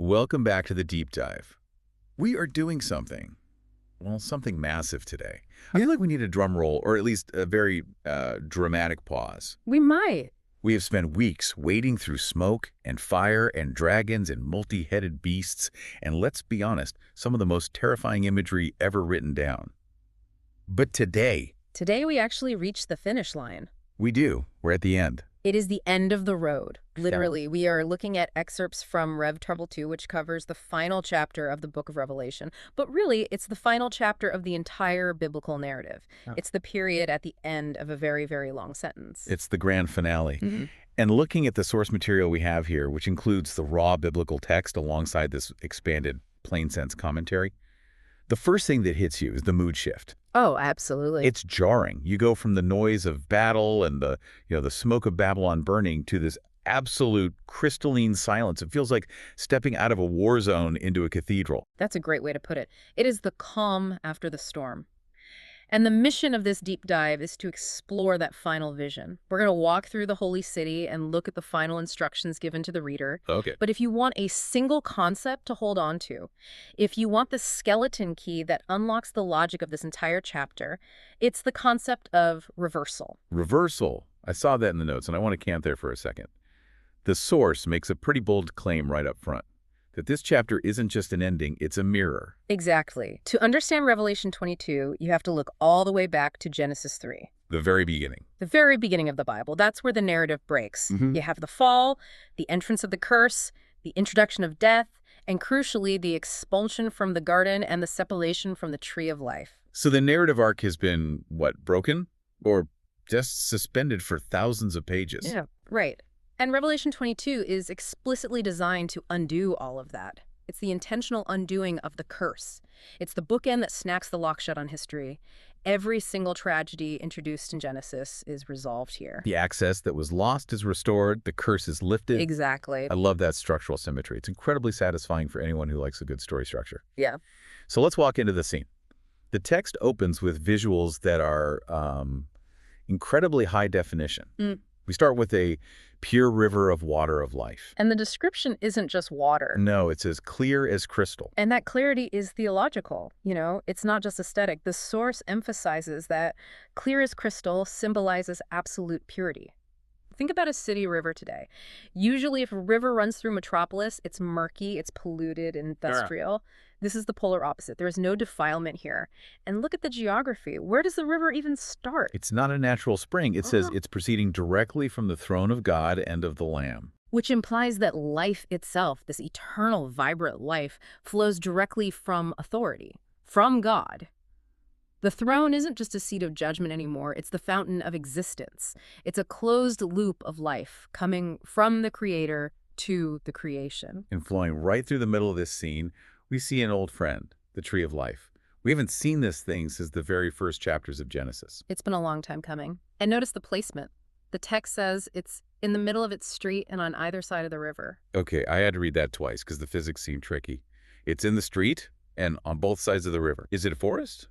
Welcome back to the deep dive. We are doing something, well, something massive today. I feel like we need a drum roll, or at least a very dramatic pause. We might. We have spent weeks wading through smoke and fire and dragons and multi-headed beasts, and let's be honest, some of the most terrifying imagery ever written down. But today, Today we actually reached the finish line. we do. We're at the end. It is the end of the road. Literally, we are looking at excerpts from Rev Trouble 2, which covers the final chapter of the book of Revelation. But really, it's the final chapter of the entire biblical narrative. Oh. It's the period at the end of a very, very long sentence. It's the grand finale. Mhm. And looking at the source material we have here, which includes the raw biblical text alongside this expanded plain sense commentary, the first thing that hits you is the mood shift. Oh, absolutely. It's jarring. You go from the noise of battle and the smoke of Babylon burning to this absolute crystalline silence. It feels like stepping out of a war zone into a cathedral. That's a great way to put it. It is the calm after the storm. And the mission of this deep dive is to explore that final vision. We're going to walk through the holy city and look at the final instructions given to the reader. Okay. But if you want a single concept to hold on to, if you want the skeleton key that unlocks the logic of this entire chapter, it's the concept of reversal. Reversal. I saw that in the notes, and I want to camp there for a second. The source makes a pretty bold claim right up front, that this chapter isn't just an ending, it's a mirror. Exactly. To understand Revelation 22, you have to look all the way back to Genesis 3. The very beginning. The very beginning of the Bible. That's where the narrative breaks. Mhm. You have the fall, the entrance of the curse, the introduction of death, and crucially, the expulsion from the garden and the separation from the tree of life. So the narrative arc has been, what, broken? Or just suspended for thousands of pages? Yeah, right. And Revelation 22 is explicitly designed to undo all of that. It's the intentional undoing of the curse. It's the bookend that snacks the lock shut on history. Every single tragedy introduced in Genesis is resolved here. The access that was lost is restored, the curse is lifted. Exactly. I love that structural symmetry. It's incredibly satisfying for anyone who likes a good story structure. Yeah. So let's walk into the scene. The text opens with visuals that are incredibly high definition. We start with a pure river of water of life. And the description isn't just water. No, it's as clear as crystal. And that clarity is theological. It's not just aesthetic. The source emphasizes that clear as crystal symbolizes absolute purity. Think about a city river today. Usually, if a river runs through metropolis, it's murky, it's polluted, industrial. This is the polar opposite. There is no defilement here. And look at the geography. Where does the river even start? It's not a natural spring. It says it's proceeding directly from the throne of God and of the Lamb. Which implies that life itself, this eternal, vibrant life, flows directly from authority, from God. The throne isn't just a seat of judgment anymore. It's the fountain of existence. It's a closed loop of life coming from the Creator to the creation. And flowing right through the middle of this scene, we see an old friend, the tree of life. We haven't seen this thing since the very first chapters of Genesis. It's been a long time coming. And notice the placement. The text says it's in the middle of its street and on either side of the river. Okay, I had to read that twice because the physics seemed tricky. It's in the street and on both sides of the river. Is it a forest?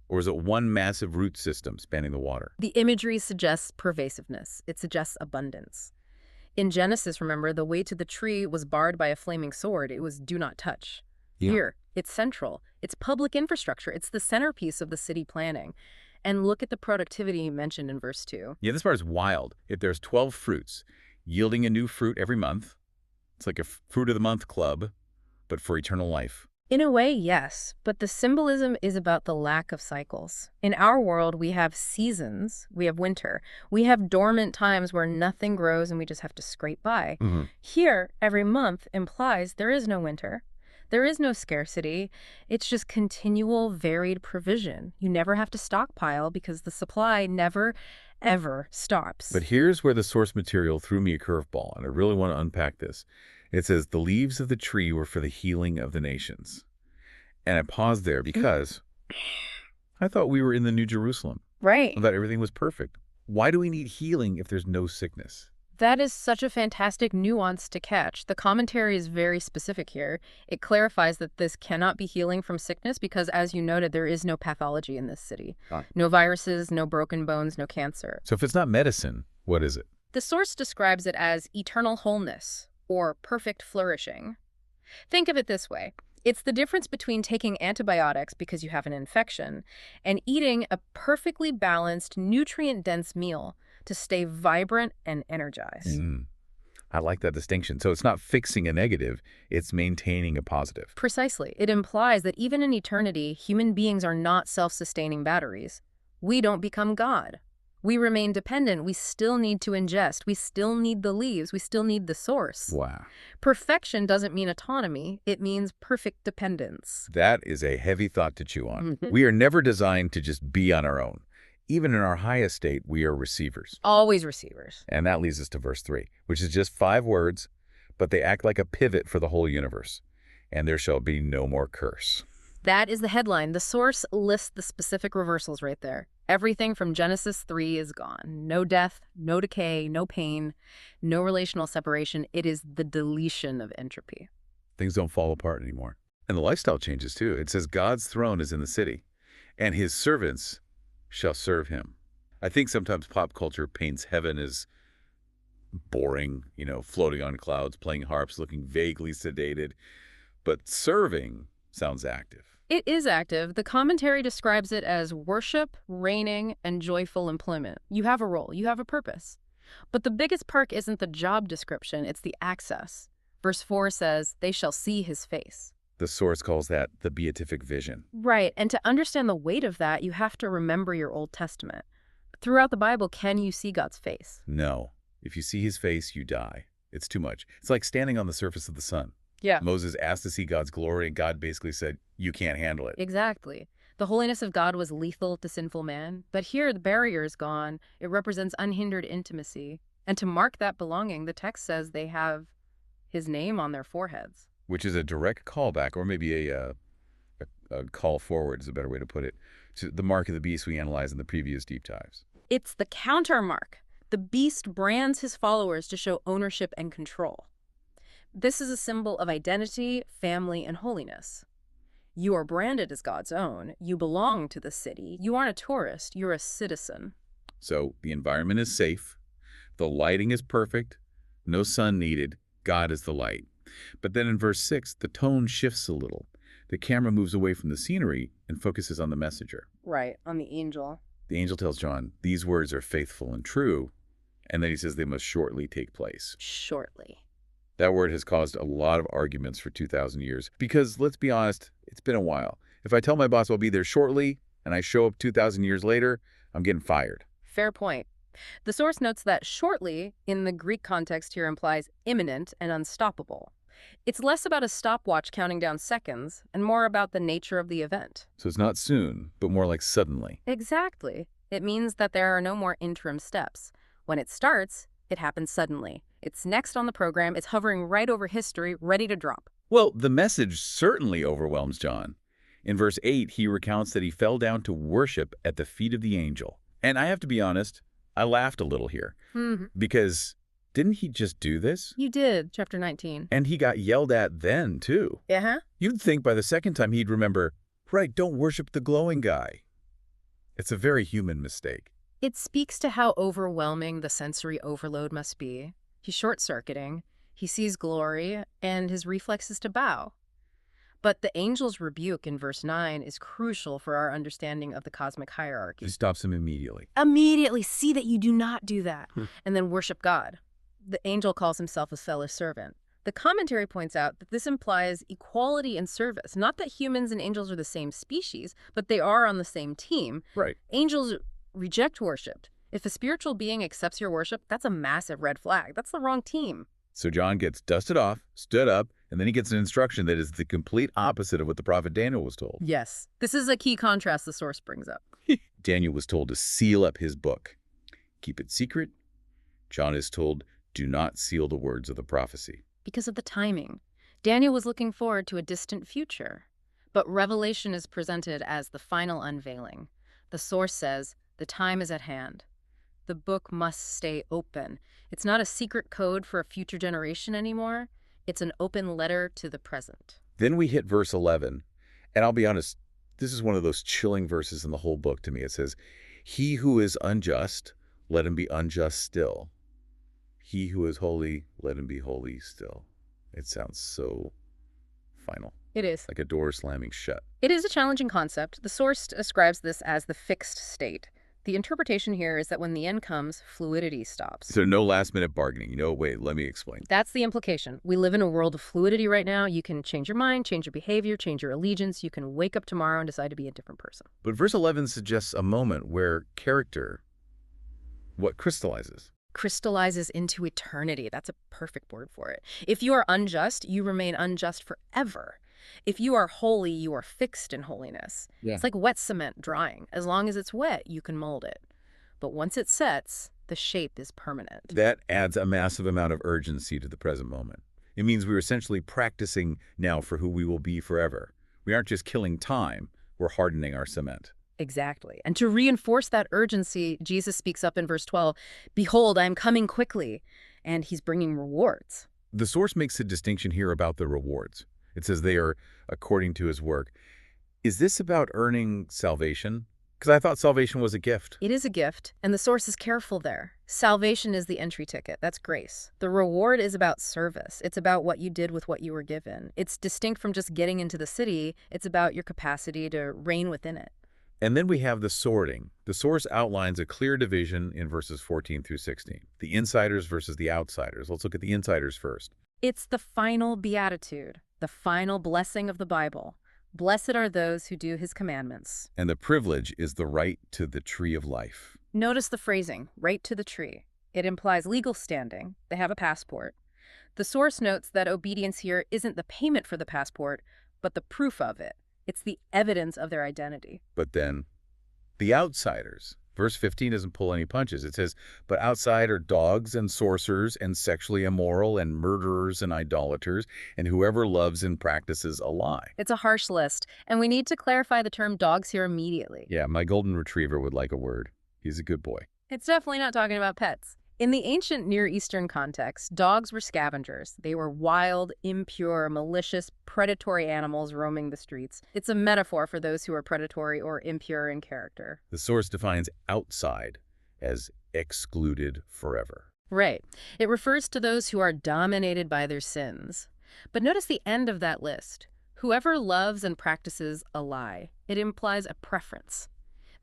Or is it one massive root system spanning the water? The imagery suggests pervasiveness. It suggests abundance. In Genesis, remember, the way to the tree was barred by a flaming sword. It was do not touch. Yeah. Here, it's central. It's public infrastructure. It's the centerpiece of the city planning. And look at the productivity mentioned in verse 2. Yeah, this part is wild. If there's 12 fruits, yielding a new fruit every month, it's like a fruit of the month club, but for eternal life. In a way, yes, but the symbolism is about the lack of cycles. In our world, we have seasons, we have winter, we have dormant times where nothing grows and we just have to scrape by. Here, every month implies there is no winter. There is no scarcity. It's just continual, varied provision. You never have to stockpile because the supply never, ever stops. But here's where the source material threw me a curveball, and I really want to unpack this. It says, the leaves of the tree were for the healing of the nations. And I paused there because I thought we were in the New Jerusalem. Right. I thought everything was perfect. Why do we need healing if there's no sickness? That is such a fantastic nuance to catch. The commentary is very specific here. It clarifies that this cannot be healing from sickness because, as you noted, there is no pathology in this city. No viruses, no broken bones, no cancer. So if it's not medicine, what is it? The source describes it as eternal wholeness or perfect flourishing. Think of it this way. It's the difference between taking antibiotics because you have an infection and eating a perfectly balanced, nutrient-dense meal to stay vibrant and energized. Mm, I like that distinction. So it's not fixing a negative, it's maintaining a positive. Precisely. It implies that even in eternity, human beings are not self-sustaining batteries. We don't become God. We remain dependent. We still need to ingest. We still need the leaves. We still need the source. Wow. Perfection doesn't mean autonomy. It means perfect dependence. That is a heavy thought to chew on. Mhm. We are never designed to just be on our own. Even in our highest state, we are receivers. Always receivers. And that leads us to verse 3, which is just 5 words, but they act like a pivot for the whole universe. And there shall be no more curse. That is the headline. The source lists the specific reversals right there. Everything from Genesis 3 is gone. No death, no decay, no pain, no relational separation. It is the deletion of entropy. Things don't fall apart anymore. And the lifestyle changes too. It says God's throne is in the city, and his servants shall serve him. I think sometimes pop culture paints heaven as boring, floating on clouds, playing harps, looking vaguely sedated. But serving sounds active. It is active. The commentary describes it as worship, reigning, and joyful employment. You have a role. You have a purpose. But the biggest perk isn't the job description. It's the access. Verse 4 says, they shall see his face. The source calls that the beatific vision. Right. And to understand the weight of that, you have to remember your Old Testament. Throughout the Bible, can you see God's face? No. If you see his face, you die. It's too much. It's like standing on the surface of the sun. Yeah. Moses asked to see God's glory, and God basically said, you can't handle it. Exactly. The holiness of God was lethal to sinful man. But here, the barrier is gone. It represents unhindered intimacy. And to mark that belonging, the text says they have his name on their foreheads. Which is a direct callback, or maybe a call forward is a better way to put it, to the mark of the beast we analyzed in the previous deep dives. It's the counter mark. The beast brands his followers to show ownership and control. This is a symbol of identity, family, and holiness. You are branded as God's own. You belong to the city. You aren't a tourist. You're a citizen. So the environment is safe. The lighting is perfect. No sun needed. God is the light. But then in verse 6, the tone shifts a little. The camera moves away from the scenery and focuses on the messenger. Right, on the angel. The angel tells John, these words are faithful and true. And then he says they must shortly take place. Shortly. That word has caused a lot of arguments for 2,000 years. Because, let's be honest, it's been a while. If I tell my boss I'll be there shortly, and I show up 2,000 years later, I'm getting fired. Fair point. The source notes that shortly, in the Greek context here, implies imminent and unstoppable. It's less about a stopwatch counting down seconds, and more about the nature of the event. So it's not soon, but more like suddenly. Exactly. It means that there are no more interim steps. When it starts, it happens suddenly. It's next on the program. It's hovering right over history, ready to drop. Well, the message certainly overwhelms John. In verse 8, he recounts that he fell down to worship at the feet of the angel. And I have to be honest, I laughed a little here. Because didn't he just do this? You did, chapter 19. And he got yelled at then, too. Uh-huh. You'd think by the second time he'd remember, right, don't worship the glowing guy. It's a very human mistake. It speaks to how overwhelming the sensory overload must be. He's short-circuiting, he sees glory, and his reflex is to bow. But the angel's rebuke in verse 9 is crucial for our understanding of the cosmic hierarchy. He stops him immediately. Immediately see that you do not do that, and then worship God. The angel calls himself a fellow servant. The commentary points out that this implies equality in service. Not that humans and angels are the same species, but they are on the same team. Right. Angels reject worship. If a spiritual being accepts your worship, that's a massive red flag. That's the wrong team. So John gets dusted off, stood up, and then he gets an instruction that is the complete opposite of what the prophet Daniel was told. Yes. This is a key contrast the source brings up. Daniel was told to seal up his book. Keep it secret. John is told, do not seal the words of the prophecy. Because of the timing. Daniel was looking forward to a distant future. But Revelation is presented as the final unveiling. The source says, the time is at hand. The book must stay open. It's not a secret code for a future generation anymore. It's an open letter to the present. Then we hit verse 11. And I'll be honest, this is one of those chilling verses in the whole book to me. It says, he who is unjust, let him be unjust still. He who is holy, let him be holy still. It sounds so It is. like a door slamming shut. It is a challenging concept. The source describes this as the fixed state. The interpretation here is that when the end comes, fluidity stops. So no last-minute bargaining. Wait, let me explain. That's the implication. We live in a world of fluidity right now. You can change your mind, change your behavior, change your allegiance. You can wake up tomorrow and decide to be a different person. But verse 11 suggests a moment where character, what crystallizes? Crystallizes into eternity. That's a perfect word for it. If you are unjust, you remain unjust forever. If you are holy, you are fixed in holiness. Yeah. It's like wet cement drying. As long as it's wet, you can mold it. But once it sets, the shape is permanent. That adds a massive amount of urgency to the present moment. It means we're essentially practicing now for who we will be forever. We aren't just killing time, we're hardening our cement. Exactly. And to reinforce that urgency, Jesus speaks up in verse 12, "Behold, I am coming quickly," and he's bringing rewards. The source makes a distinction here about the rewards. It says they are according to his work. Is this about earning salvation? Because I thought salvation was a gift. It is a gift, and the source is careful there. Salvation is the entry ticket. That's grace. The reward is about service. It's about what you did with what you were given. It's distinct from just getting into the city. It's about your capacity to reign within it. And then we have the sorting. The source outlines a clear division in verses 14 through 16. The insiders versus the outsiders. Let's look at the insiders first. It's the final beatitude, the final blessing of the Bible. Blessed are those who do his commandments. And the privilege is the right to the tree of life. Notice the phrasing, right to the tree. It implies legal standing. They have a passport. The source notes that obedience here isn't the payment for the passport, but the proof of it. It's the evidence of their identity. But then, the outsiders. Verse 15 doesn't pull any punches. It says, but outside are dogs and sorcerers and sexually immoral and murderers and idolaters and whoever loves and practices a lie. It's a harsh list, and we need to clarify the term dogs here immediately. Yeah, my golden retriever would like a word. He's a good boy. It's definitely not talking about pets. In the ancient Near Eastern context, dogs were scavengers. They were wild, impure, malicious, predatory animals roaming the streets. It's a metaphor for those who are predatory or impure in character. The source defines outside as excluded forever. Right. It refers to those who are dominated by their sins. But notice the end of that list. Whoever loves and practices a lie. It implies a preference.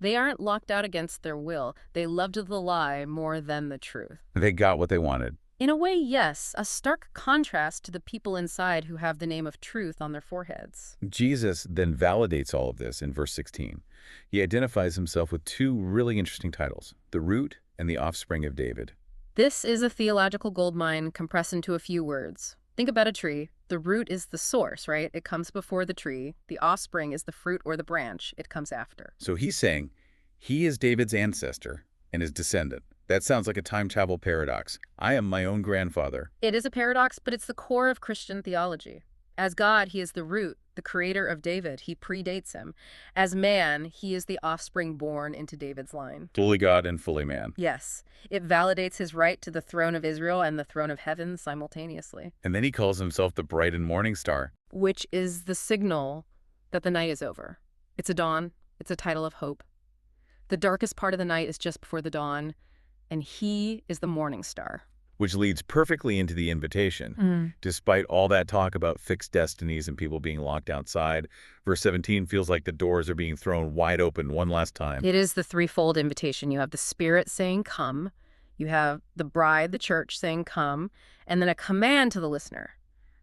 They aren't locked out against their will. They loved the lie more than the truth. They got what they wanted. In a way, yes, a stark contrast to the people inside who have the name of truth on their foreheads. Jesus then validates all of this in verse 16. He identifies himself with two really interesting titles, the root and the offspring of David. This is a theological goldmine compressed into a few words. Think about a tree. The root is the source, right? It comes before the tree. The offspring is the fruit or the branch. It comes after. So he's saying he is David's ancestor and his descendant. That sounds like a time travel paradox. I am my own grandfather. It is a paradox, but it's the core of Christian theology. As God, he is the root, the creator of David. He predates him. As man, he is the offspring born into David's line. Fully God and fully man. Yes, it validates his right to the throne of Israel and the throne of heaven simultaneously. And then he calls himself the bright and morning star. Which is the signal that the night is over. It's a dawn. It's a title of hope. The darkest part of the night is just before the dawn, and he is the morning star. Which leads perfectly into the invitation. Despite all that talk about fixed destinies and people being locked outside, verse 17 feels like the doors are being thrown wide open one last time. It is the threefold invitation. You have the Spirit saying, come. You have the bride, the church, saying, come. And then a command to the listener.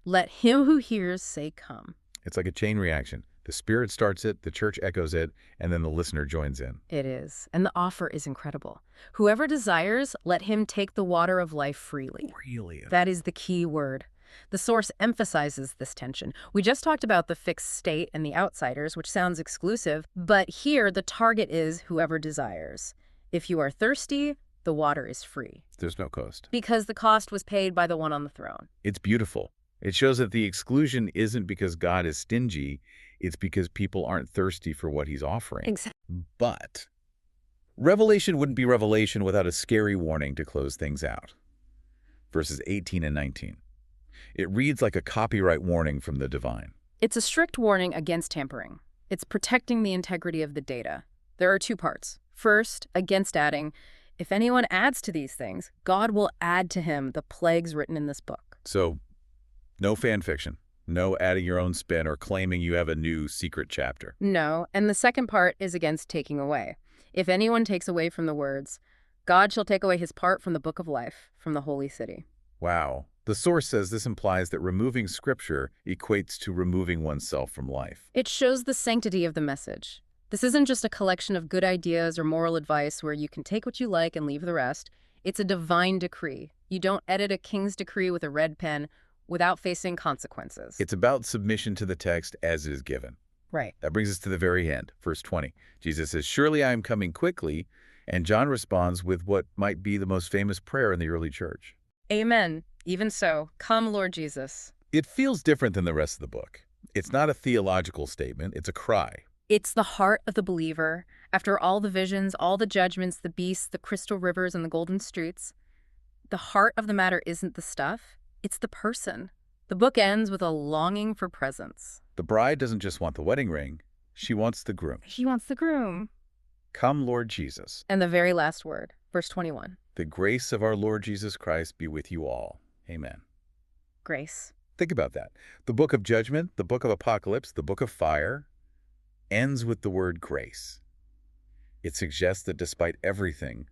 Let him who hears say, come. It's like a chain reaction. The Spirit starts it, the church echoes it, and then the listener joins in. It is. And the offer is incredible. Whoever desires, let him take the water of life freely. Really? That is the key word. The source emphasizes this tension. We just talked about the fixed state and the outsiders, which sounds exclusive, but here the target is whoever desires. If you are thirsty, the water is free. There's no cost. Because the cost was paid by the one on the throne. It's beautiful. It shows that the exclusion isn't because God is stingy, it's because people aren't thirsty for what he's offering. Exactly. But Revelation wouldn't be Revelation without a scary warning to close things out. Verses 18 and 19. It reads like a copyright warning from the divine. It's a strict warning against tampering. It's protecting the integrity of the data. There are two parts. First, against adding. If anyone adds to these things, God will add to him the plagues written in this book. So, no fan fiction, No adding your own spin or claiming you have a new secret chapter. No, and the second part is against taking away. If anyone takes away from the words, God shall take away his part from the book of life, from the holy city. Wow. The source says this implies that removing scripture equates to removing oneself from life. It shows the sanctity of the message. This isn't just a collection of good ideas or moral advice where you can take what you like and leave the rest. It's a divine decree. You don't edit a king's decree with a red pen without facing consequences. It's about submission to the text as it is given. Right. That brings us to the very end, verse 20. Jesus says, "Surely I am coming quickly," and John responds with what might be the most famous prayer in the early church. Amen. Even so, come, Lord Jesus. It feels different than the rest of the book. It's not a theological statement, it's a cry. It's the heart of the believer. After all the visions, all the judgments, the beasts, the crystal rivers, and the golden streets, the heart of the matter isn't the stuff, it's the person. The book ends with a longing for presence. The bride doesn't just want the wedding ring, she wants the groom. She wants the groom. Come, Lord Jesus. And the very last word, verse 21. The grace of our Lord Jesus Christ be with you all. Amen. Grace. Think about that. The book of judgment, the book of apocalypse, the book of fire ends with the word grace. It suggests that despite everything,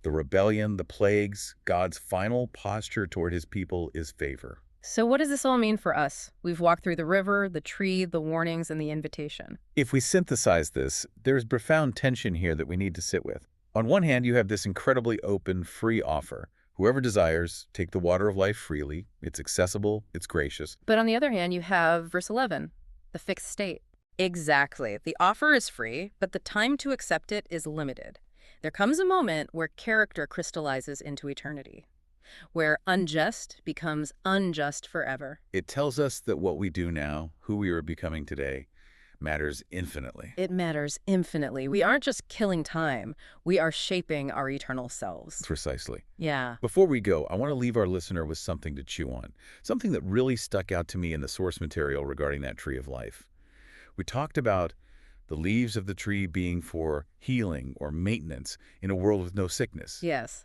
the rebellion, the plagues, God's final posture toward his people is favor. So what does this all mean for us? We've walked through the river, the tree, the warnings, and the invitation. If we synthesize this, there's profound tension here that we need to sit with. On one hand, you have this incredibly open, free offer. Whoever desires, take the water of life freely. It's accessible, it's gracious. But on the other hand, you have verse 11, the fixed state. Exactly. The offer is free, but the time to accept it is limited. There comes a moment where character crystallizes into eternity, where unjust becomes unjust forever. It tells us that what we do now, who we are becoming today, matters infinitely. It matters infinitely. We aren't just killing time. We are shaping our eternal selves. Precisely. Yeah. Before we go, I want to leave our listener with something to chew on, something that really stuck out to me in the source material regarding that tree of life. We talked about the leaves of the tree being for healing or maintenance in a world with no sickness. Yes.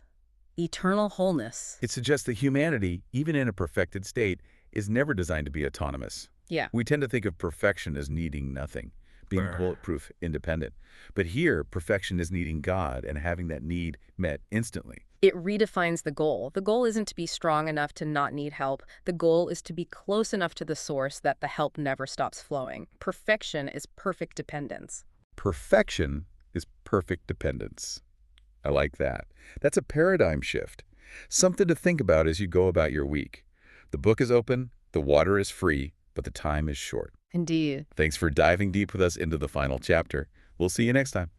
Eternal wholeness. It suggests that humanity, even in a perfected state, is never designed to be autonomous. Yeah. We tend to think of perfection as needing nothing, being bulletproof, independent. But here, perfection is needing God and having that need met instantly. It redefines the goal. The goal isn't to be strong enough to not need help. The goal is to be close enough to the source that the help never stops flowing. Perfection is perfect dependence. Perfection is perfect dependence. I like that. That's a paradigm shift. Something to think about as you go about your week. The book is open, the water is free, but the time is short. Indeed. Thanks for diving deep with us into the final chapter. We'll see you next time.